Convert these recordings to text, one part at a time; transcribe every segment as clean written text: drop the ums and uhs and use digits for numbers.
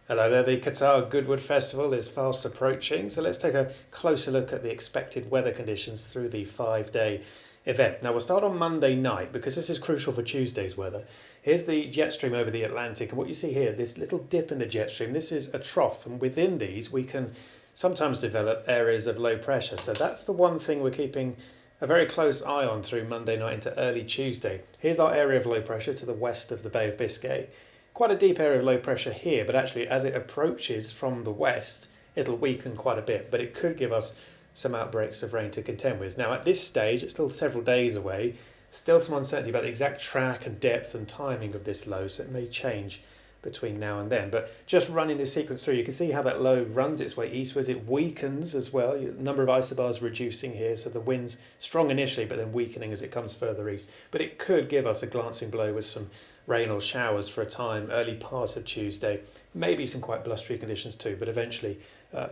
Hello there, the Qatar Goodwood Festival is fast approaching, so let's take a closer look at the expected weather conditions through the 5 day event. Now we'll start on Monday night because this is crucial for Tuesday's weather. Here's the jet stream over the Atlantic, and what you see here, this little dip in the jet stream, this is a trough, and within these we can sometimes develop areas of low pressure. So that's the one thing we're keeping a very close eye on through Monday night into early Tuesday. Here's our area of low pressure to the west of the Bay of Biscay. Quite a deep area of low pressure here, but actually as it approaches from the west, it'll weaken quite a bit, but it could give us some outbreaks of rain to contend with. Now at this stage, it's still several days away, still some uncertainty about the exact track and depth and timing of this low, so it may change between now and then. But just running this sequence through, you can see how that low runs its way eastwards. It weakens as well. The number of isobars reducing here, so the wind's strong initially, but then weakening as it comes further east. But it could give us a glancing blow with some rain or showers for a time, early part of Tuesday. Maybe some quite blustery conditions too, but eventually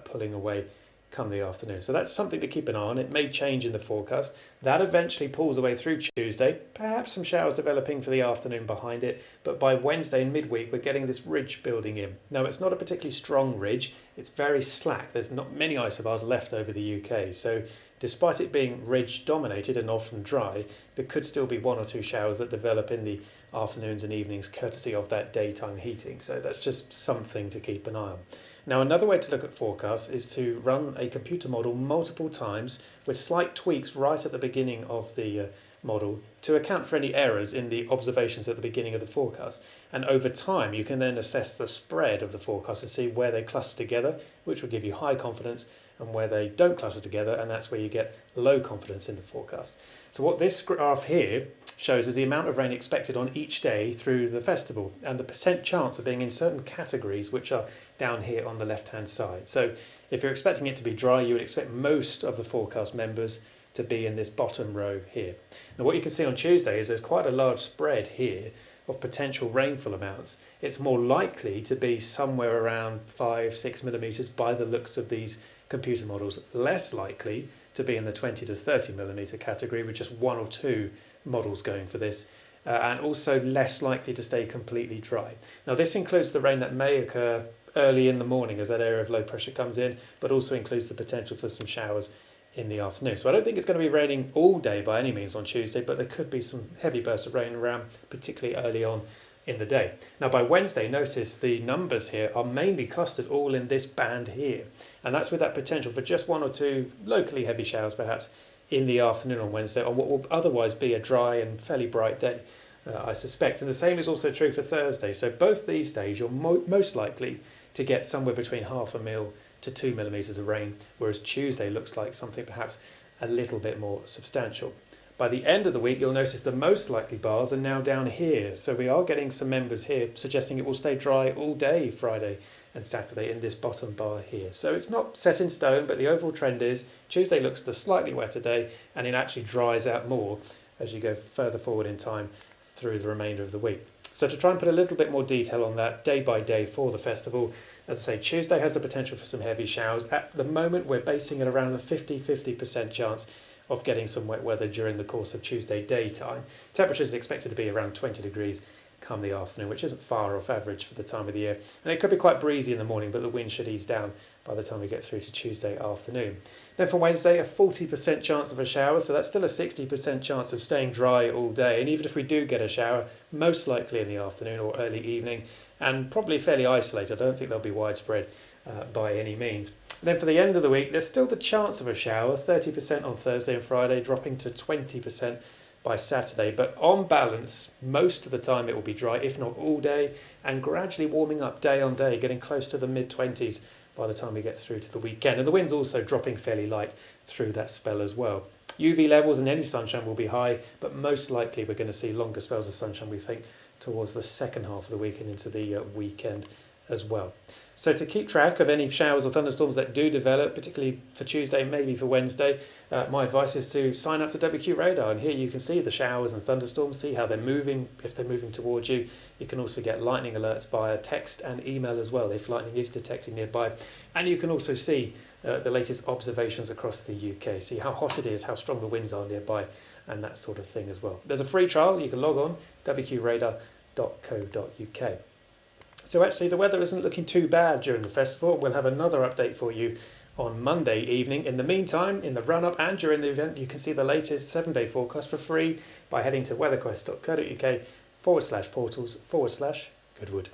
pulling away come the afternoon. So that's something to keep an eye on. It may change in the forecast. That eventually pulls away through Tuesday. Perhaps some showers developing for the afternoon behind it, but by Wednesday and midweek we're getting this ridge building in. Now it's not a particularly strong ridge, it's very slack. There's not many isobars left over the UK, so despite it being ridge dominated and often dry, there could still be one or two showers that develop in the afternoons and evenings courtesy of that daytime heating. So that's just something to keep an eye on. Now another way to look at forecasts is to run a computer model multiple times with slight tweaks right at the beginning of the model to account for any errors in the observations at the beginning of the forecast. And over time you can then assess the spread of the forecast and see where they cluster together, which will give you high confidence, and where they don't cluster together, and that's where you get low confidence in the forecast. So what this graph here shows is the amount of rain expected on each day through the festival and the percent chance of being in certain categories, which are down here on the left hand side. So if you're expecting it to be dry, you would expect most of the forecast members to be in this bottom row here. Now what you can see on Tuesday is there's quite a large spread here of potential rainfall amounts. It's more likely to be somewhere around 5-6 millimetres by the looks of these computer models, less likely to be in the 20 to 30 millimetre category with just one or two models going for this, and also less likely to stay completely dry. Now this includes the rain that may occur early in the morning as that area of low pressure comes in, but also includes the potential for some showers in the afternoon. So I don't think it's going to be raining all day by any means on Tuesday, but there could be some heavy bursts of rain around, particularly early on in the day. Now by Wednesday, notice the numbers here are mainly clustered all in this band here, and that's with that potential for just one or two locally heavy showers perhaps in the afternoon on Wednesday on what will otherwise be a dry and fairly bright day, I suspect. And the same is also true for Thursday. So both these days you're most likely to get somewhere between 0.5 mil to 2 millimetres of rain, whereas Tuesday looks like something perhaps a little bit more substantial. By the end of the week, you'll notice the most likely bars are now down here. So we are getting some members here suggesting it will stay dry all day Friday and Saturday in this bottom bar here. So it's not set in stone, but the overall trend is Tuesday looks the slightly wetter day, and it actually dries out more as you go further forward in time through the remainder of the week. So to try and put a little bit more detail on that day by day for the festival, as I say, Tuesday has the potential for some heavy showers. At the moment, we're basing it around a 50% chance of getting some wet weather during the course of Tuesday daytime. Temperature is expected to be around 20 degrees come the afternoon, which isn't far off average for the time of the year. And it could be quite breezy in the morning, but the wind should ease down by the time we get through to Tuesday afternoon. Then for Wednesday, a 40% chance of a shower, so that's still a 60% chance of staying dry all day. And even if we do get a shower, most likely in the afternoon or early evening, and probably fairly isolated. I don't think they'll be widespread by any means. And then for the end of the week, there's still the chance of a shower, 30% on Thursday and Friday, dropping to 20% by Saturday. But on balance, most of the time it will be dry, if not all day, and gradually warming up day on day, getting close to the mid-20s by the time we get through to the weekend. And the wind's also dropping fairly light through that spell as well. UV levels and any sunshine will be high, but most likely we're going to see longer spells of sunshine, we think, towards the second half of the week and into the weekend as well. So to keep track of any showers or thunderstorms that do develop, particularly for Tuesday, maybe for Wednesday, my advice is to sign up to WQRadar, and here you can see the showers and thunderstorms, see how they're moving, if they're moving towards you. You can also get lightning alerts via text and email as well if lightning is detected nearby, and you can also see the latest observations across the UK, see how hot it is, how strong the winds are nearby, and that sort of thing as well. There's a free trial, you can log on, wqradar.co.uk. So actually the weather isn't looking too bad during the festival. We'll have another update for you on Monday evening. In the meantime, in the run-up and during the event, you can see the latest 7-day forecast for free by heading to weatherquest.co.uk/portals/Goodwood.